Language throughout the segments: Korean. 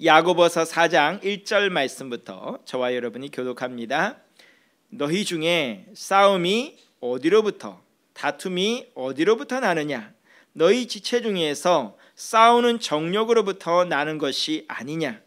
야고보서 4장 1절 말씀부터 저와 여러분이 교독합니다. 너희 중에 싸움이 어디로부터 다툼이 어디로부터 나느냐? 너희 지체 중에서 싸우는 정욕으로부터 나는 것이 아니냐?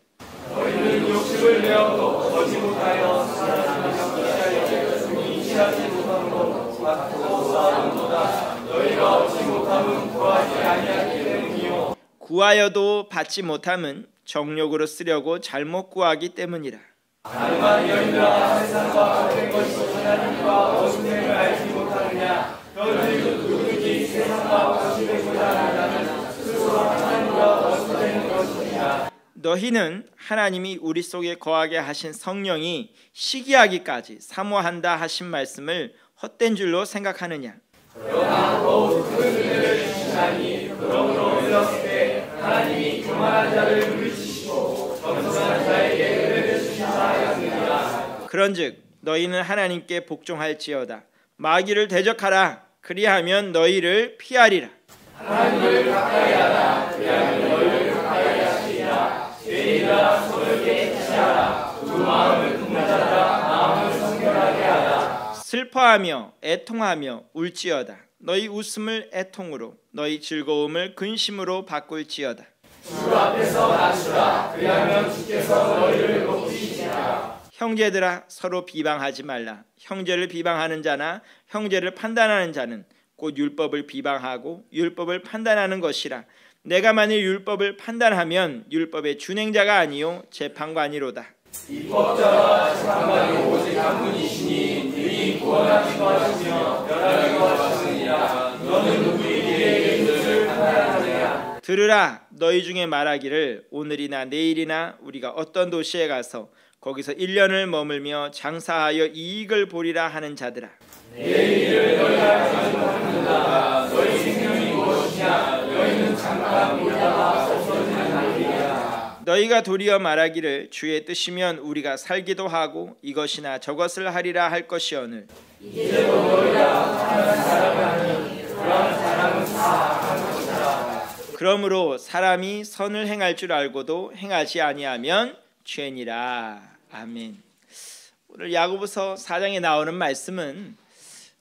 너희는 욕심을 내어도 거지 못하여 사랑하는 것을 인치하지 못함으로 다투고 싸우는도다. 너희가 얻지 못함은 구하지 아니하기 때문이요 구하여도 받지 못함은 정욕으로 쓰려고 잘못 구하기 때문이라. 가늠한 여인들아, 세상과 거된 것이 하나님과 어수됨을 알지 못하느냐? 너희는 누구든지 세상과 거짓되고자 하는 스스로 하나님과 어수되는 것이냐? 너희는 하나님이 우리 속에 거하게 하신 성령이 시기하기까지 사모한다 하신 말씀을 헛된 줄로 생각하느냐? 그러나 더욱 큰 은혜를 주시나니 그러므로 일렀을 때 하나님이 교만한 자를 물리치시고 겸손한 자에게 은혜를 주시사 하였느니라. 그런즉 너희는 하나님께 복종할지어다. 마귀를 대적하라. 그리하면 너희를 피하리라. 하나님을 가까이 하라. 그리하면 너희를 가까이 하시리라. 죄인들아, 서로에게 피하라. 두 마음을 품자라. 마음을 성결하게 하라. 슬퍼하며 애통하며 울지어다. 너희 웃음을 애통으로 너희 즐거움을 근심으로 바꿀지어다. 주 앞에서 낮추라. 그리하면 주께서 너희를 높이시리라. 형제들아, 서로 비방하지 말라. 형제를 비방하는 자나 형제를 판단하는 자는 곧 율법을 비방하고 율법을 판단하는 것이라. 내가 만일 율법을 판단하면 율법의 준행자가 아니요 재판관이로다. 입법자와 재판관이 오직 한 분이시니 이미 구원하신 것이며 멸하신 것이니라. 너는 누구에게 이것을 판단하느냐? 들으라. 너희 중에 말하기를 오늘이나 내일이나 우리가 어떤 도시에 가서 거기서 1년을 머물며 장사하여 이익을 보리라 하는 자들아. 내일 일을 너희가 가지고 하는다. 너희 생명이 무엇이냐? 너희는 잠깐 보다가 없어지는 날이야. 너희가 도리어 말하기를 주의 뜻이면 우리가 살기도 하고 이것이나 저것을 하리라 할 것이오늘. 이제도 너희가 하는 사람을 하니 그러한 사람은 다 한 것이다. 그러므로 사람이 선을 행할 줄 알고도 행하지 아니하면 죄니라. 아멘. 오늘 야고보서 4장에 나오는 말씀은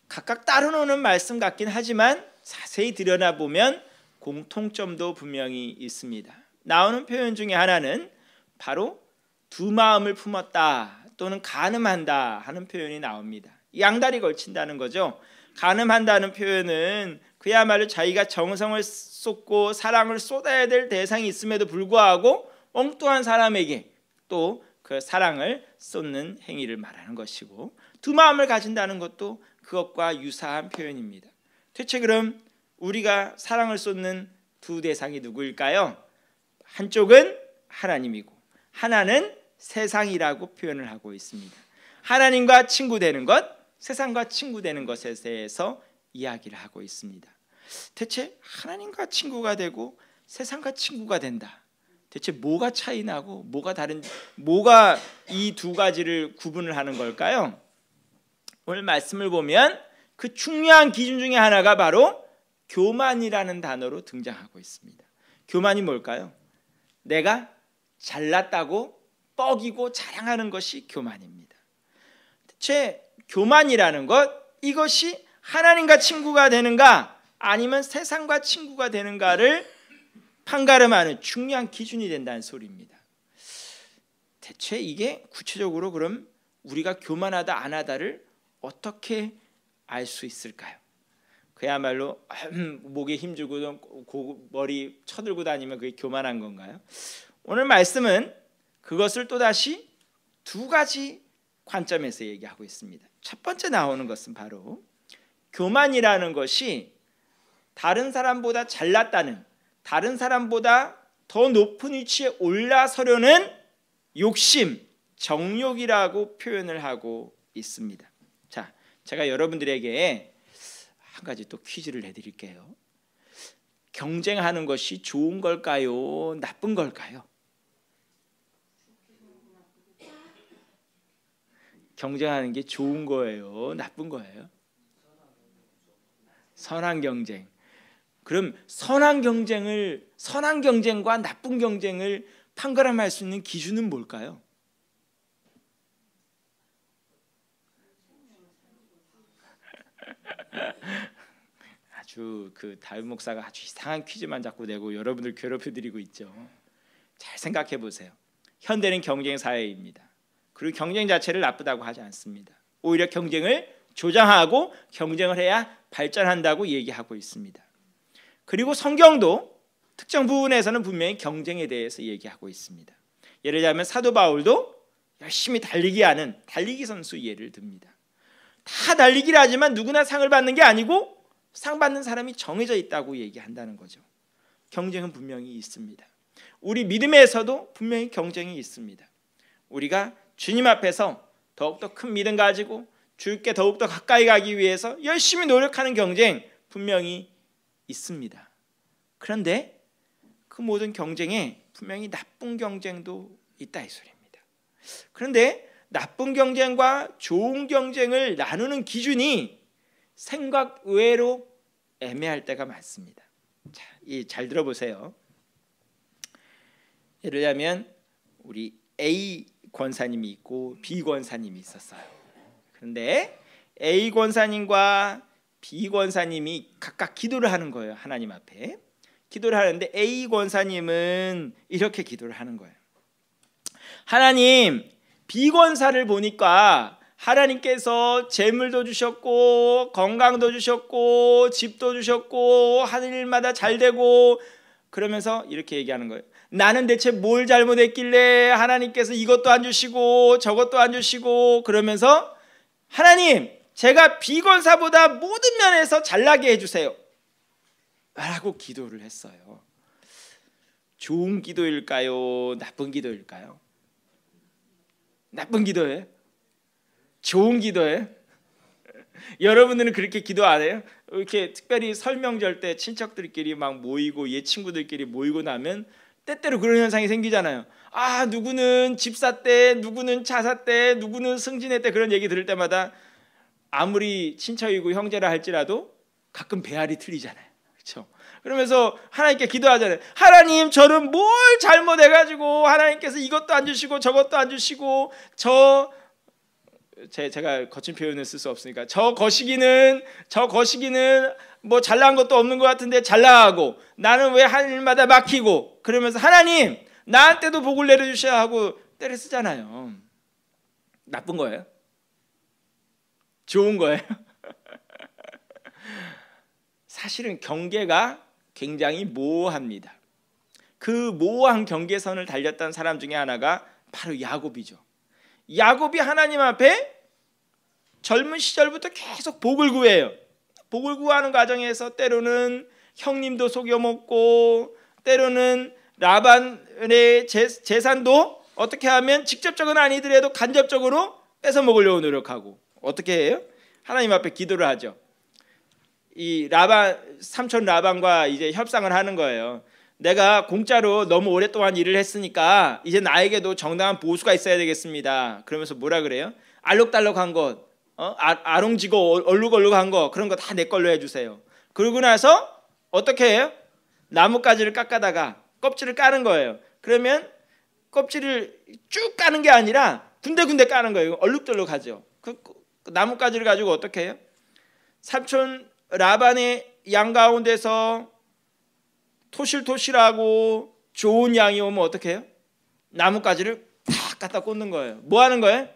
각각 따로 노는 말씀 같긴 하지만 자세히 들여다보면 공통점도 분명히 있습니다. 나오는 표현 중에 하나는 바로 두 마음을 품었다 또는 간음한다 하는 표현이 나옵니다. 양다리 걸친다는 거죠. 간음한다는 표현은 그야말로 자기가 정성을 쏟고 사랑을 쏟아야 될 대상이 있음에도 불구하고 엉뚱한 사람에게 또 그 사랑을 쏟는 행위를 말하는 것이고, 두 마음을 가진다는 것도 그것과 유사한 표현입니다. 대체 그럼 우리가 사랑을 쏟는 두 대상이 누구일까요? 한쪽은 하나님이고 하나는 세상이라고 표현을 하고 있습니다. 하나님과 친구 되는 것, 세상과 친구 되는 것에 대해서 이야기를 하고 있습니다. 대체 하나님과 친구가 되고 세상과 친구가 된다. 대체 뭐가 차이 나고 뭐가 이 두 가지를 구분을 하는 걸까요? 오늘 말씀을 보면 그 중요한 기준 중에 하나가 바로 교만이라는 단어로 등장하고 있습니다. 교만이 뭘까요? 내가 잘났다고 뻐기고 자랑하는 것이 교만입니다. 대체 교만이라는 것, 이것이 하나님과 친구가 되는가 아니면 세상과 친구가 되는가를 판가름하는 중요한 기준이 된다는 소리입니다. 대체 이게 구체적으로 그럼 우리가 교만하다 안 하다를 어떻게 알 수 있을까요? 그야말로 목에 힘주고 머리 쳐들고 다니면 그게 교만한 건가요? 오늘 말씀은 그것을 또다시 두 가지 관점에서 얘기하고 있습니다. 첫 번째 나오는 것은 바로 교만이라는 것이 다른 사람보다 잘났다는, 다른 사람보다 더 높은 위치에 올라서려는 욕심, 정욕이라고 표현을 하고 있습니다. 자, 제가 여러분들에게 한 가지 또 퀴즈를 내드릴게요. 경쟁하는 것이 좋은 걸까요? 나쁜 걸까요? 경쟁하는 게 좋은 거예요? 나쁜 거예요? 선한 경쟁. 그럼 선한 경쟁과 나쁜 경쟁을 판가름할 수 있는 기준은 뭘까요? 아주 다윗 목사가 아주 이상한 퀴즈만 자꾸 내고 여러분들 괴롭혀드리고 있죠. 잘 생각해 보세요. 현대는 경쟁 사회입니다. 그리고 경쟁 자체를 나쁘다고 하지 않습니다. 오히려 경쟁을 조장하고 경쟁을 해야 발전한다고 얘기하고 있습니다. 그리고 성경도 특정 부분에서는 분명히 경쟁에 대해서 얘기하고 있습니다. 예를 들자면 사도 바울도 열심히 달리기 하는 달리기 선수 예를 듭니다. 다 달리기를 하지만 누구나 상을 받는 게 아니고 상 받는 사람이 정해져 있다고 얘기한다는 거죠. 경쟁은 분명히 있습니다. 우리 믿음에서도 분명히 경쟁이 있습니다. 우리가 주님 앞에서 더욱더 큰 믿음 가지고 주께 더욱더 가까이 가기 위해서 열심히 노력하는 경쟁 분명히 있습니다. 그런데 그 모든 경쟁에 분명히 나쁜 경쟁도 있다 이 소리입니다. 그런데 나쁜 경쟁과 좋은 경쟁을 나누는 기준이 생각 외로 애매할 때가 많습니다. 자, 잘 들어보세요. 예를 들면 우리 A 권사님이 있고 B 권사님이 있었어요. 그런데 A 권사님과 B 권사님이 각각 기도를 하는 거예요. 하나님 앞에 기도를 하는데 A 권사님은 이렇게 기도를 하는 거예요. 하나님, B 권사를 보니까 하나님께서 재물도 주셨고 건강도 주셨고 집도 주셨고 하는 일마다 잘 되고, 그러면서 이렇게 얘기하는 거예요. 나는 대체 뭘 잘못했길래 하나님께서 이것도 안 주시고 저것도 안 주시고, 그러면서 하나님, 제가 비권사보다 모든 면에서 잘나게 해주세요 라고 기도를 했어요. 좋은 기도일까요? 나쁜 기도일까요? 나쁜 기도예요? 좋은 기도예요? 여러분들은 그렇게 기도 안 해요? 이렇게 특별히 설명절 때 친척들끼리 막 모이고 옛 친구들끼리 모이고 나면 때때로 그런 현상이 생기잖아요. 아, 누구는 집 샀대, 누구는 차 샀대, 누구는 승진했대, 그런 얘기 들을 때마다 아무리 친척이고 형제라 할지라도 가끔 배알이 틀리잖아요. 그렇죠? 그러면서 하나님께 기도하잖아요. 하나님, 저는 뭘 잘못해가지고 하나님께서 이것도 안 주시고 저것도 안 주시고, 제가 거친 표현을 쓸 수 없으니까 저 거시기는 뭐 잘난 것도 없는 것 같은데 잘 나가고, 나는 왜 할 일마다 막히고, 그러면서 하나님, 나한테도 복을 내려주셔야 하고 때를 쓰잖아요. 나쁜 거예요? 좋은 거예요? 사실은 경계가 굉장히 모호합니다. 그 모호한 경계선을 달렸던 사람 중에 하나가 바로 야곱이죠. 야곱이 하나님 앞에 젊은 시절부터 계속 복을 구해요. 복을 구하는 과정에서 때로는 형님도 속여먹고, 때로는 라반의 재산도 어떻게 하면 직접적으로는 아니더라도 간접적으로 뺏어 먹으려고 노력하고, 어떻게 해요? 하나님 앞에 기도를 하죠. 이 삼촌 라반과 이제 협상을 하는 거예요. 내가 공짜로 너무 오랫동안 일을 했으니까 이제 나에게도 정당한 보수가 있어야 되겠습니다. 그러면서 뭐라 그래요? 알록달록한 것, 아롱지고 얼룩얼룩한 거, 그런 거 다 내 걸로 해주세요. 그러고 나서 어떻게 해요? 나뭇가지를 깎아다가 껍질을 까는 거예요. 그러면 껍질을 쭉 까는 게 아니라 군데군데 까는 거예요. 얼룩덜룩하죠. 그 나뭇가지를 가지고 어떻게 해요? 삼촌 라반의 양 가운데서 토실토실하고 좋은 양이 오면 어떻게 해요? 나뭇가지를 탁 갖다 꽂는 거예요. 뭐 하는 거예요?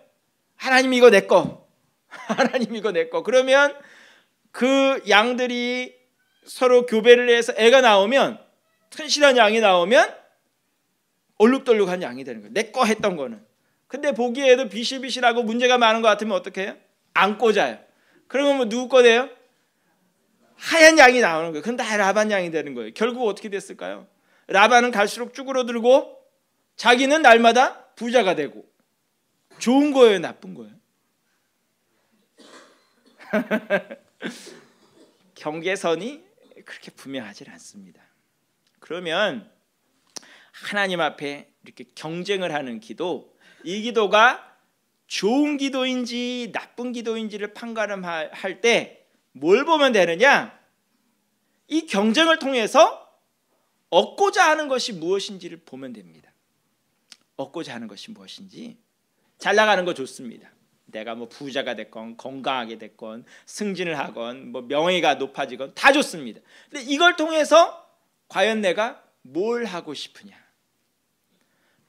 하나님, 이거 내 거. 하나님, 이거 내 거. 그러면 그 양들이 서로 교배를 해서 애가 나오면, 튼실한 양이 나오면 얼룩덜룩한 양이 되는 거예요. 내 거 했던 거는. 근데 보기에도 비실비실하고 문제가 많은 것 같으면 어떻게 해요? 안 꽂아요. 그러면 뭐 누구 거 돼요? 하얀 양이 나오는 거예요. 그건 다 라반 양이 되는 거예요. 결국 어떻게 됐을까요? 라반은 갈수록 쭈그러들고 자기는 날마다 부자가 되고. 좋은 거예요, 나쁜 거예요? 경계선이 그렇게 분명하지 않습니다. 그러면 하나님 앞에 이렇게 경쟁을 하는 기도, 이 기도가 좋은 기도인지 나쁜 기도인지를 판가름할 때 뭘 보면 되느냐? 이 경쟁을 통해서 얻고자 하는 것이 무엇인지를 보면 됩니다. 얻고자 하는 것이 무엇인지. 잘 나가는 거 좋습니다. 내가 뭐 부자가 됐건 건강하게 됐건 승진을 하건 뭐 명예가 높아지건 다 좋습니다. 근데 이걸 통해서 과연 내가 뭘 하고 싶으냐.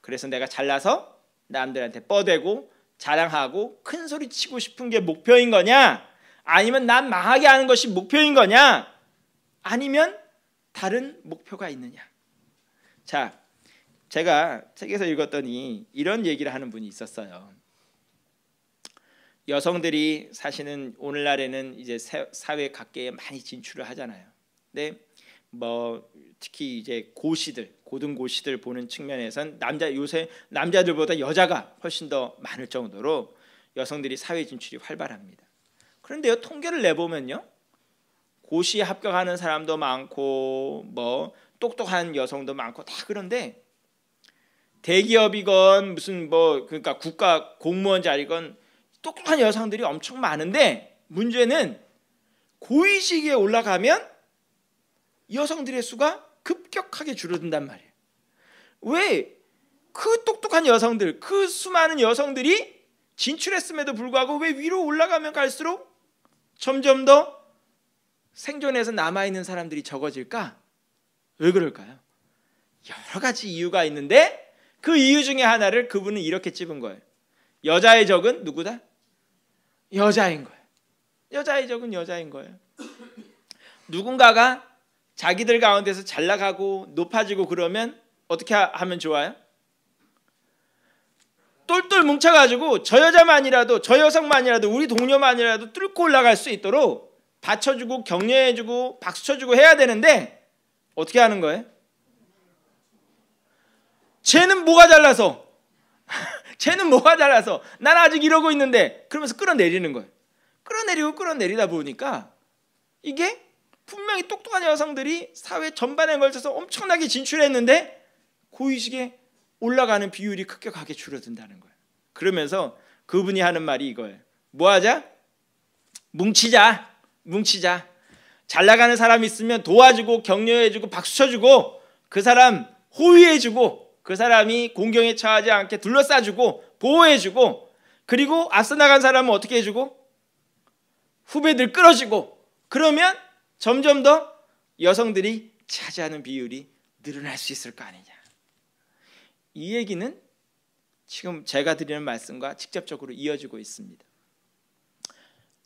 그래서 내가 잘나서 남들한테 뻐대고 자랑하고 큰 소리 치고 싶은 게 목표인 거냐, 아니면 난 망하게 하는 것이 목표인 거냐, 아니면 다른 목표가 있느냐. 자, 제가 책에서 읽었더니 이런 얘기를 하는 분이 있었어요. 여성들이 사실은 오늘날에는 이제 사회 각계에 많이 진출을 하잖아요. 근데 뭐 특히 이제 고등고시들 보는 측면에선 요새 남자들보다 여자가 훨씬 더 많을 정도로 여성들이 사회 진출이 활발합니다. 그런데요, 통계를 내보면요, 고시에 합격하는 사람도 많고 뭐 똑똑한 여성도 많고 다 그런데 대기업이건 무슨 뭐 그러니까 국가 공무원 자리건 똑똑한 여성들이 엄청 많은데 문제는 고위직에 올라가면 여성들의 수가 급격하게 줄어든단 말이에요. 왜? 그 똑똑한 여성들, 그 수많은 여성들이 진출했음에도 불구하고 왜 위로 올라가면 갈수록 점점 더 생존해서 남아있는 사람들이 적어질까? 왜 그럴까요? 여러 가지 이유가 있는데 그 이유 중에 하나를 그분은 이렇게 찝은 거예요. 여자의 적은 누구다? 여자인 거예요. 여자의 적은 여자인 거예요. 누군가가 자기들 가운데서 잘 나가고 높아지고 그러면 어떻게 하면 좋아요? 똘똘 뭉쳐가지고 저 여자만이라도 저 여성만이라도 우리 동료만이라도 뚫고 올라갈 수 있도록 받쳐주고 격려해주고 박수쳐주고 해야 되는데 어떻게 하는 거예요? 쟤는 뭐가 잘나서 쟤는 뭐가 잘나서 난 아직 이러고 있는데 그러면서 끌어내리는 거예요. 끌어내리다 보니까 이게 분명히 똑똑한 여성들이 사회 전반에 걸쳐서 엄청나게 진출했는데 고위직에 올라가는 비율이 급격하게 줄어든다는 거예요. 그러면서 그분이 하는 말이 이거예요. 뭐 하자? 뭉치자. 잘 나가는 사람 있으면 도와주고 격려해주고 박수쳐주고 그 사람 호위해주고 그 사람이 공경에 처하지 않게 둘러싸주고 보호해주고 그리고 앞서 나간 사람은 어떻게 해주고 후배들 끌어주고 그러면 점점 더 여성들이 차지하는 비율이 늘어날 수 있을 거 아니냐. 이 얘기는 지금 제가 드리는 말씀과 직접적으로 이어지고 있습니다.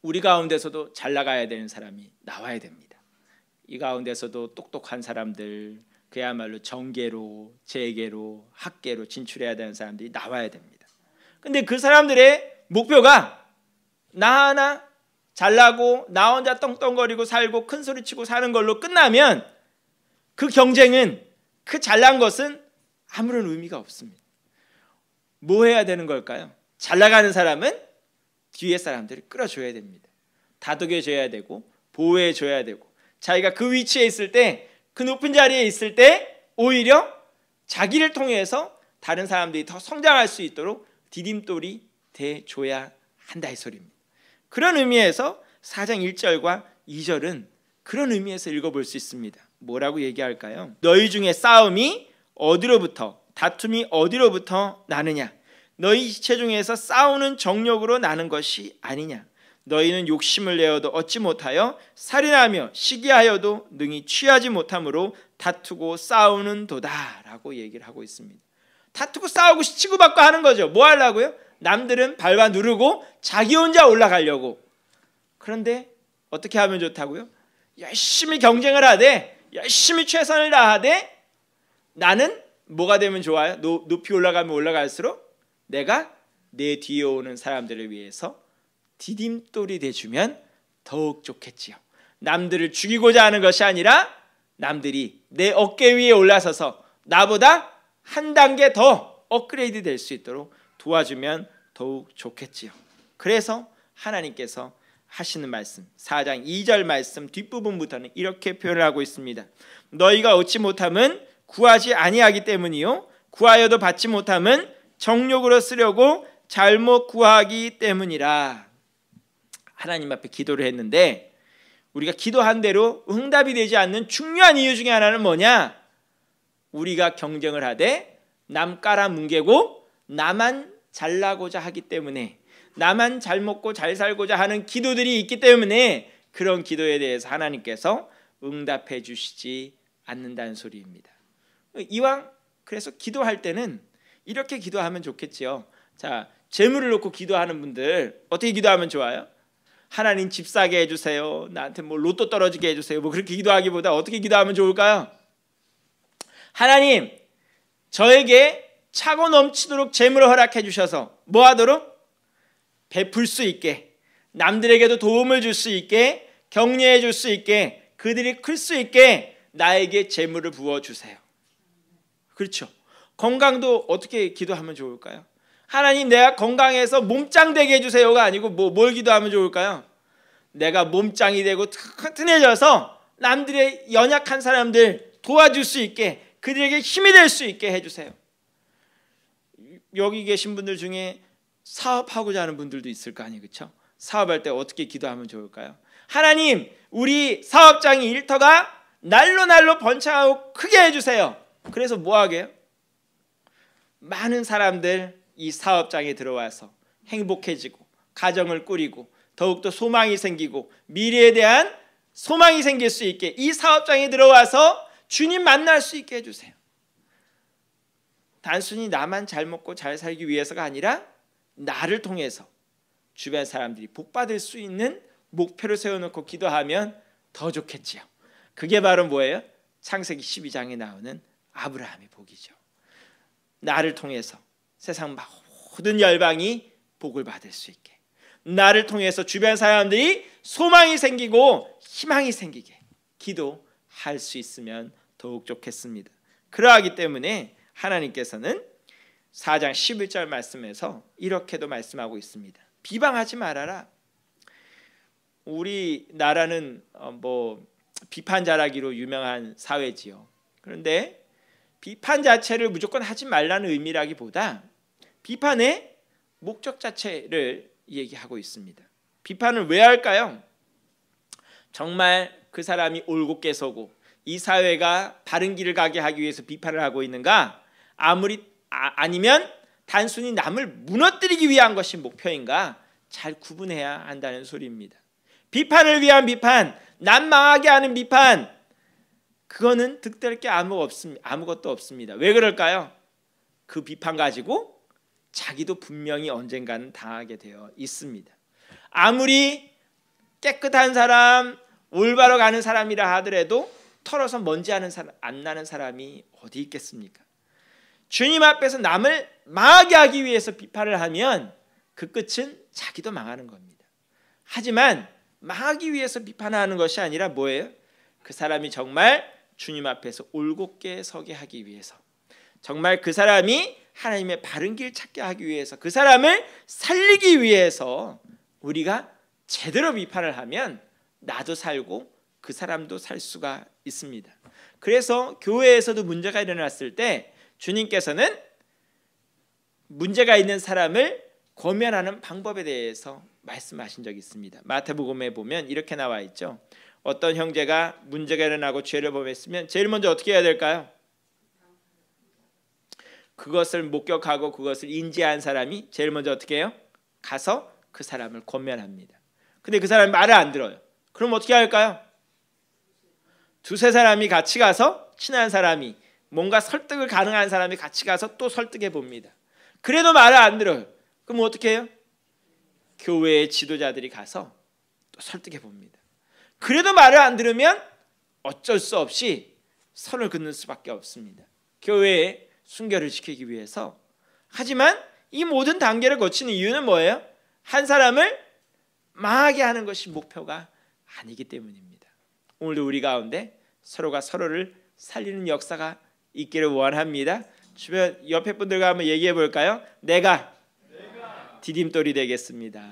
우리 가운데서도 잘 나가야 되는 사람이 나와야 됩니다. 이 가운데서도 똑똑한 사람들, 그야말로 정계로, 재계로, 학계로 진출해야 되는 사람들이 나와야 됩니다. 근데 그 사람들의 목표가 나 하나 잘나고 나 혼자 떵떵거리고 살고 큰소리치고 사는 걸로 끝나면 그 경쟁은, 그 잘난 것은 아무런 의미가 없습니다. 뭐 해야 되는 걸까요? 잘 나가는 사람은 뒤에 사람들을 끌어줘야 됩니다. 다독여줘야 되고 보호해줘야 되고 자기가 그 위치에 있을 때, 그 높은 자리에 있을 때 오히려 자기를 통해서 다른 사람들이 더 성장할 수 있도록 디딤돌이 돼줘야 한다 이 소리입니다. 그런 의미에서 4장 1절과 2절은 그런 의미에서 읽어볼 수 있습니다. 뭐라고 얘기할까요? 너희 중에 싸움이 어디로부터, 다툼이 어디로부터 나느냐? 너희 지체 중에서 싸우는 정욕으로 나는 것이 아니냐? 너희는 욕심을 내어도 얻지 못하여 살인하며 시기하여도 능히 취하지 못함으로 다투고 싸우는 도다라고 얘기를 하고 있습니다. 다투고 싸우고 치고받고 하는 거죠. 뭐 하려고요? 남들은 밟아 누르고 자기 혼자 올라가려고. 그런데 어떻게 하면 좋다고요? 열심히 경쟁을 하되 열심히 최선을 다하되 나는 뭐가 되면 좋아요? 높이 올라가면 올라갈수록 내가 내 뒤에 오는 사람들을 위해서 디딤돌이 돼주면 더욱 좋겠지요. 남들을 죽이고자 하는 것이 아니라 남들이 내 어깨 위에 올라서서 나보다 한 단계 더 업그레이드 될 수 있도록 도와주면 더욱 좋겠지요. 그래서 하나님께서 하시는 말씀 4장 2절 말씀 뒷부분부터는 이렇게 표현을 하고 있습니다. 너희가 얻지 못함은 구하지 아니하기 때문이요 구하여도 받지 못함은 정욕으로 쓰려고 잘못 구하기 때문이라. 하나님 앞에 기도를 했는데 우리가 기도한 대로 응답이 되지 않는 중요한 이유 중에 하나는 뭐냐? 우리가 경쟁을 하되 남 깔아뭉개고 나만 잘나고자 하기 때문에, 나만 잘 먹고 잘 살고자 하는 기도들이 있기 때문에 그런 기도에 대해서 하나님께서 응답해 주시지 않는다는 소리입니다. 이왕 그래서 기도할 때는 이렇게 기도하면 좋겠지요. 자, 재물을 놓고 기도하는 분들 어떻게 기도하면 좋아요? 하나님 집 사게 해주세요. 나한테 뭐 로또 떨어지게 해주세요. 뭐 그렇게 기도하기보다 어떻게 기도하면 좋을까요? 하나님, 저에게 차고 넘치도록 재물을 허락해 주셔서 뭐 하도록? 베풀 수 있게, 남들에게도 도움을 줄 수 있게, 격려해 줄 수 있게, 그들이 클 수 있게 나에게 재물을 부어주세요. 그렇죠. 건강도 어떻게 기도하면 좋을까요? 하나님, 내가 건강해서 몸짱 되게 해주세요가 아니고 뭘 기도하면 좋을까요? 내가 몸짱이 되고 튼튼해져서 남들의 연약한 사람들 도와줄 수 있게, 그들에게 힘이 될 수 있게 해주세요. 여기 계신 분들 중에 사업하고자 하는 분들도 있을 거 아니에요, 그렇죠? 사업할 때 어떻게 기도하면 좋을까요? 하나님, 우리 사업장이 일터가 날로 번창하고 크게 해주세요. 그래서 뭐 하게요? 많은 사람들 이 사업장에 들어와서 행복해지고 가정을 꾸리고 더욱더 소망이 생기고 미래에 대한 소망이 생길 수 있게 이 사업장에 들어와서 주님 만날 수 있게 해주세요. 단순히 나만 잘 먹고 잘 살기 위해서가 아니라 나를 통해서 주변 사람들이 복받을 수 있는 목표를 세워놓고 기도하면 더 좋겠지요. 그게 바로 뭐예요? 창세기 12장에 나오는 아브라함의 복이죠. 나를 통해서 세상 모든 열방이 복을 받을 수 있게, 나를 통해서 주변 사람들이 소망이 생기고 희망이 생기게 기도할 수 있으면 더욱 좋겠습니다. 그러하기 때문에 하나님께서는 4장 11절 말씀에서 이렇게도 말씀하고 있습니다. 비방하지 말아라. 우리나라는 비판 잘하기로 유명한 사회지요. 그런데 비판 자체를 무조건 하지 말라는 의미라기보다 비판의 목적 자체를 얘기하고 있습니다. 비판을 왜 할까요? 정말 그 사람이 올곧게 서고 이 사회가 바른 길을 가게 하기 위해서 비판을 하고 있는가? 아니면 단순히 남을 무너뜨리기 위한 것이 목표인가? 잘 구분해야 한다는 소리입니다. 비판을 위한 비판, 남 망하게 하는 비판, 그거는 득될 게 아무것도 없습니다. 왜 그럴까요? 그 비판 가지고 자기도 분명히 언젠가는 당하게 되어 있습니다. 아무리 깨끗한 사람, 올바로 가는 사람이라 하더라도 털어서 먼지 안 나는 사람이 어디 있겠습니까? 주님 앞에서 남을 망하게 하기 위해서 비판을 하면 그 끝은 자기도 망하는 겁니다. 하지만 망하기 위해서 비판하는 것이 아니라 뭐예요? 그 사람이 정말 주님 앞에서 올곧게 서게 하기 위해서, 정말 그 사람이 하나님의 바른 길 찾게 하기 위해서, 그 사람을 살리기 위해서 우리가 제대로 비판을 하면 나도 살고 그 사람도 살 수가 있습니다. 그래서 교회에서도 문제가 일어났을 때 주님께서는 문제가 있는 사람을 권면하는 방법에 대해서 말씀하신 적이 있습니다. 마태복음에 보면 이렇게 나와 있죠. 어떤 형제가 문제가 일어나고 죄를 범했으면 제일 먼저 어떻게 해야 될까요? 그것을 목격하고 그것을 인지한 사람이 제일 먼저 어떻게 해요? 가서 그 사람을 권면합니다. 근데 그 사람이 말을 안 들어요. 그럼 어떻게 할까요? 두세 사람이 같이 가서, 친한 사람이, 뭔가 설득을 가능한 사람이 같이 가서 또 설득해 봅니다. 그래도 말을 안 들어요. 그럼 어떻게 해요? 교회의 지도자들이 가서 또 설득해 봅니다. 그래도 말을 안 들으면 어쩔 수 없이 선을 긋는 수밖에 없습니다. 교회의 순결을 지키기 위해서. 하지만 이 모든 단계를 거치는 이유는 뭐예요? 한 사람을 망하게 하는 것이 목표가 아니기 때문입니다. 오늘도 우리 가운데 서로가 서로를 살리는 역사가 있기를 원합니다. 주변 옆에 분들과 한번 얘기해 볼까요? 내가 디딤돌이 되겠습니다.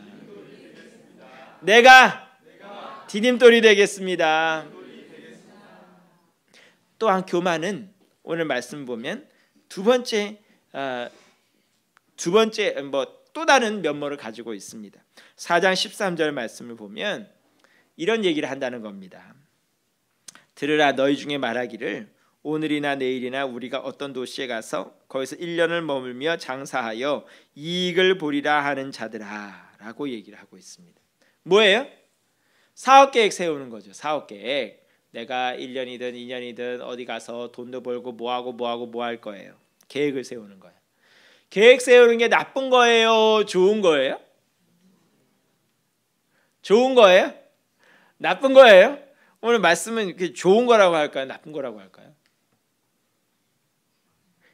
내가 디딤돌이 되겠습니다. 또한 교만은 오늘 말씀 보면 두 번째 또 다른 면모를 가지고 있습니다. 4장 13절 말씀을 보면 이런 얘기를 한다는 겁니다. 들으라, 너희 중에 말하기를 오늘이나 내일이나 우리가 어떤 도시에 가서 거기서 1년을 머물며 장사하여 이익을 보리라 하는 자들아 라고 얘기를 하고 있습니다. 뭐예요? 사업계획 세우는 거죠. 사업계획. 내가 1년이든 2년이든 어디 가서 돈도 벌고 뭐 할 거예요. 계획을 세우는 거예요. 계획 세우는 게 나쁜 거예요? 좋은 거예요? 좋은 거예요? 나쁜 거예요? 오늘 말씀은 좋은 거라고 할까요? 나쁜 거라고 할까요?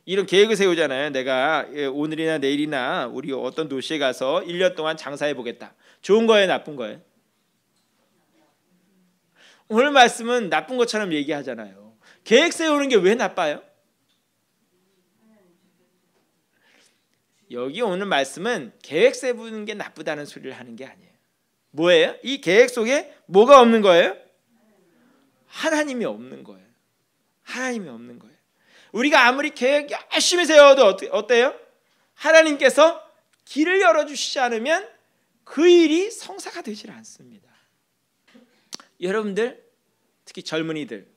이런 계획을 세우잖아요. 내가 오늘이나 내일이나 우리 어떤 도시에 가서 1년 동안 장사해 보겠다. 좋은 거예요? 나쁜 거예요? 오늘 말씀은 나쁜 것처럼 얘기하잖아요. 계획 세우는 게 왜 나빠요? 여기 오늘 말씀은 계획 세우는 게 나쁘다는 소리를 하는 게 아니에요. 뭐예요? 이 계획 속에 뭐가 없는 거예요? 하나님이 없는 거예요. 하나님이 없는 거예요. 우리가 아무리 계획 열심히 세워도 어때요? 하나님께서 길을 열어주시지 않으면 그 일이 성사가 되질 않습니다. 여러분들, 특히 젊은이들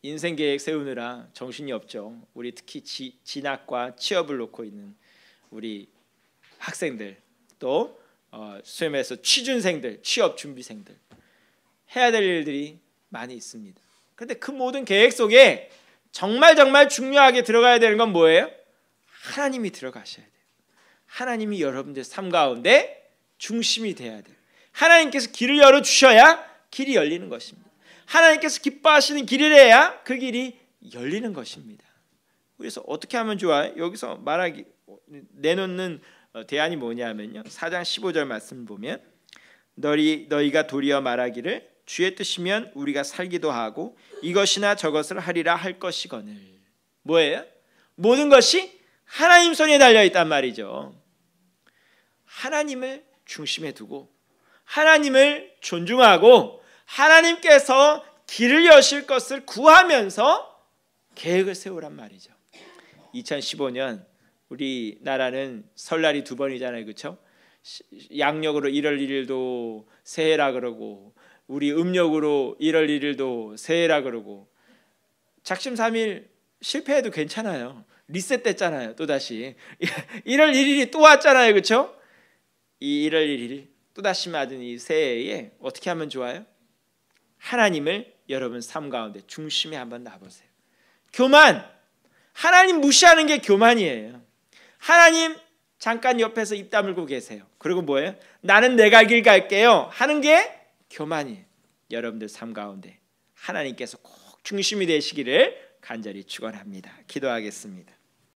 인생 계획 세우느라 정신이 없죠. 우리 특히 진학과 취업을 놓고 있는 우리 학생들, 또 수험에서 취준생들, 취업 준비생들 해야 될 일들이 많이 있습니다. 그런데 그 모든 계획 속에 정말 중요하게 들어가야 되는 건 뭐예요? 하나님이 들어가셔야 돼요. 하나님이 여러분들 삶 가운데 중심이 돼야 돼요. 하나님께서 길을 열어주셔야 길이 열리는 것입니다. 하나님께서 기뻐하시는 길이래야 그 길이 열리는 것입니다. 그래서 어떻게 하면 좋아요? 여기서 내놓는 대안이 뭐냐면요, 4장 15절 말씀을 보면 너희가 도리어 말하기를 주의 뜻이면 우리가 살기도 하고 이것이나 저것을 하리라 할 것이거늘. 뭐예요? 모든 것이 하나님 손에 달려있단 말이죠. 하나님을 중심에 두고 하나님을 존중하고 하나님께서 길을 여실 것을 구하면서 계획을 세우란 말이죠. 2015년 우리나라는 설날이 2번이잖아요. 그렇죠? 양력으로 1월 1일도 새해라 그러고 우리 음력으로 1월 1일도 새해라 그러고 작심삼일 실패해도 괜찮아요. 리셋됐잖아요. 또다시 1월 1일이 또 왔잖아요. 그렇죠? 이 1월 1일 또다시 맞은 이 새해에 어떻게 하면 좋아요? 하나님을 여러분 삶 가운데 중심에 한번 놔보세요. 교만, 하나님 무시하는 게 교만이에요. 하나님 잠깐 옆에서 입 다물고 계세요. 그리고 뭐예요? 나는 내 갈 길 갈게요 하는 게 교만이에요. 여러분들 삶 가운데 하나님께서 꼭 중심이 되시기를 간절히 축원합니다. 기도하겠습니다.